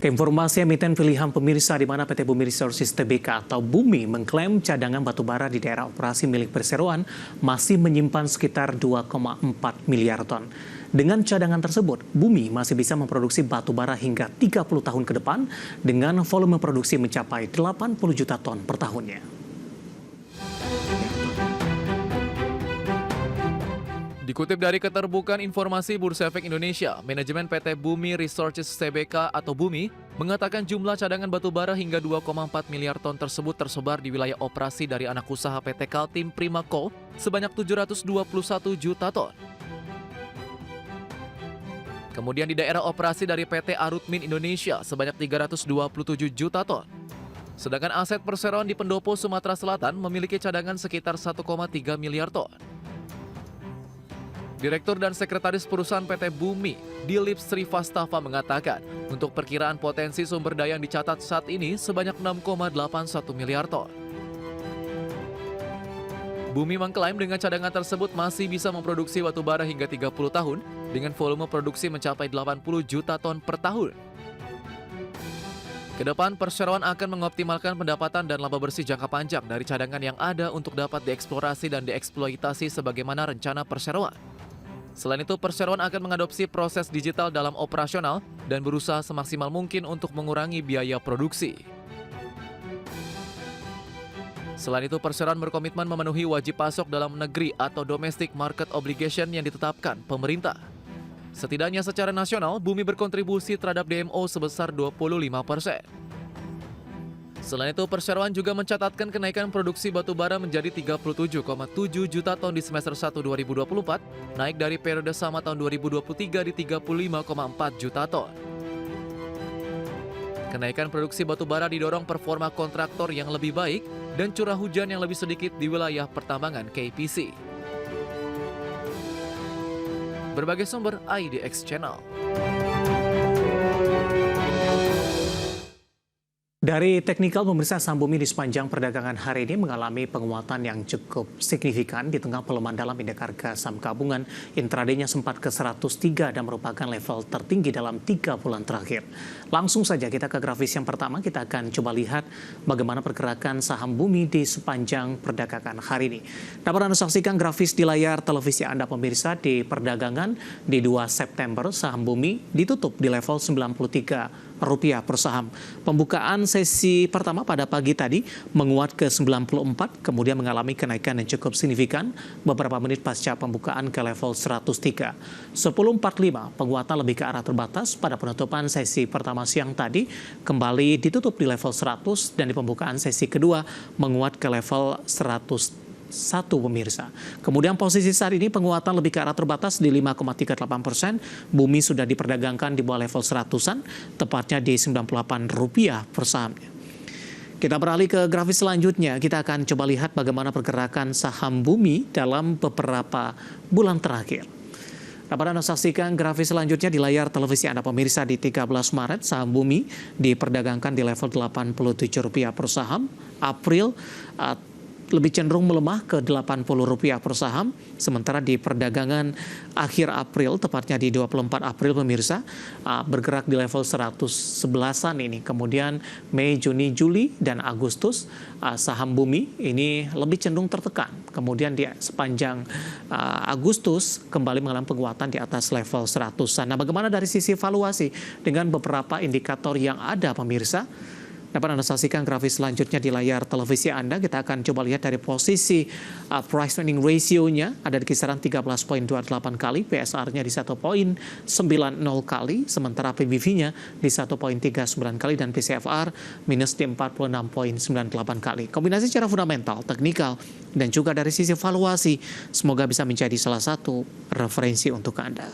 Informasi emiten pilihan pemirsa di mana PT Bumi Resources Tbk atau Bumi mengklaim cadangan batubara di daerah operasi milik perseroan masih menyimpan sekitar 2,4 miliar ton. Dengan cadangan tersebut, Bumi masih bisa memproduksi batubara hingga 30 tahun ke depan dengan volume produksi mencapai 80 juta ton per tahunnya. Dikutip dari Keterbukaan Informasi Bursa Efek Indonesia, manajemen PT Bumi Resources Tbk atau Bumi mengatakan jumlah cadangan batubara hingga 2,4 miliar ton tersebut tersebar di wilayah operasi dari anak usaha PT Kaltim Primako sebanyak 721 juta ton. Kemudian di daerah operasi dari PT Arutmin Indonesia sebanyak 327 juta ton. Sedangkan aset perseroan di Pendopo, Sumatera Selatan memiliki cadangan sekitar 1,3 miliar ton. Direktur dan Sekretaris Perusahaan PT Bumi, Dilip Srivastava mengatakan, untuk perkiraan potensi sumber daya yang dicatat saat ini sebanyak 6,81 miliar ton. Bumi mengklaim dengan cadangan tersebut masih bisa memproduksi batubara hingga 30 tahun dengan volume produksi mencapai 80 juta ton per tahun. Kedepan, perseroan akan mengoptimalkan pendapatan dan laba bersih jangka panjang dari cadangan yang ada untuk dapat dieksplorasi dan dieksploitasi sebagaimana rencana perseroan. Selain itu, perseroan akan mengadopsi proses digital dalam operasional dan berusaha semaksimal mungkin untuk mengurangi biaya produksi. Selain itu, perseroan berkomitmen memenuhi wajib pasok dalam negeri atau domestic market obligation yang ditetapkan pemerintah. Setidaknya secara nasional, Bumi berkontribusi terhadap DMO sebesar 25%. Selain itu, perseroan juga mencatatkan kenaikan produksi batubara menjadi 37,7 juta ton di semester 1 2024, naik dari periode sama tahun 2023 di 35,4 juta ton. Kenaikan produksi batubara didorong performa kontraktor yang lebih baik dan curah hujan yang lebih sedikit di wilayah pertambangan KPC. Berbagai sumber IDX Channel. Dari teknikal, pemirsa, saham Bumi di sepanjang perdagangan hari ini mengalami penguatan yang cukup signifikan di tengah pelemahan dalam indeks harga saham gabungan. Intradaynya sempat ke 103 dan merupakan level tertinggi dalam 3 bulan terakhir. Langsung saja kita ke grafis yang pertama, kita akan coba lihat bagaimana pergerakan saham Bumi di sepanjang perdagangan hari ini. Dapat Anda saksikan grafis di layar televisi Anda, pemirsa, di perdagangan di 2 September saham Bumi ditutup di level Rp93 per saham. Pembukaan sesi pertama pada pagi tadi menguat ke 94, kemudian mengalami kenaikan yang cukup signifikan beberapa menit pasca pembukaan ke level 103. 10.45 penguatan lebih ke arah terbatas pada penutupan sesi pertama siang tadi, kembali ditutup di level 100 dan di pembukaan sesi kedua menguat ke level 101, pemirsa. Kemudian posisi saat ini penguatan lebih ke arah terbatas di 5,38%. Bumi sudah diperdagangkan di bawah level 100-an, tepatnya di Rp98 per sahamnya. Kita beralih ke grafis selanjutnya. Kita akan coba lihat bagaimana pergerakan saham Bumi dalam beberapa bulan terakhir. Dapat Anda saksikan grafis selanjutnya di layar televisi Anda, pemirsa. Di 13 Maret saham Bumi diperdagangkan di level Rp87 per saham. April lebih cenderung melemah ke Rp80 per saham, sementara di perdagangan akhir April, tepatnya di 24 April, pemirsa, bergerak di level 111-an ini. Kemudian Mei, Juni, Juli, dan Agustus, saham Bumi ini lebih cenderung tertekan. Kemudian di sepanjang Agustus kembali mengalami penguatan di atas level 100-an. Nah, bagaimana dari sisi valuasi dengan beberapa indikator yang ada, pemirsa? Dapat Anda saksikan grafis selanjutnya di layar televisi Anda. Kita akan coba lihat dari posisi price earning ratio-nya ada di kisaran 13,28 kali, PSR-nya di 1,90 kali, sementara PBV-nya di 1,39 kali dan PCFR minus di 46,98 kali. Kombinasi secara fundamental, teknikal, dan juga dari sisi valuasi, semoga bisa menjadi salah satu referensi untuk Anda.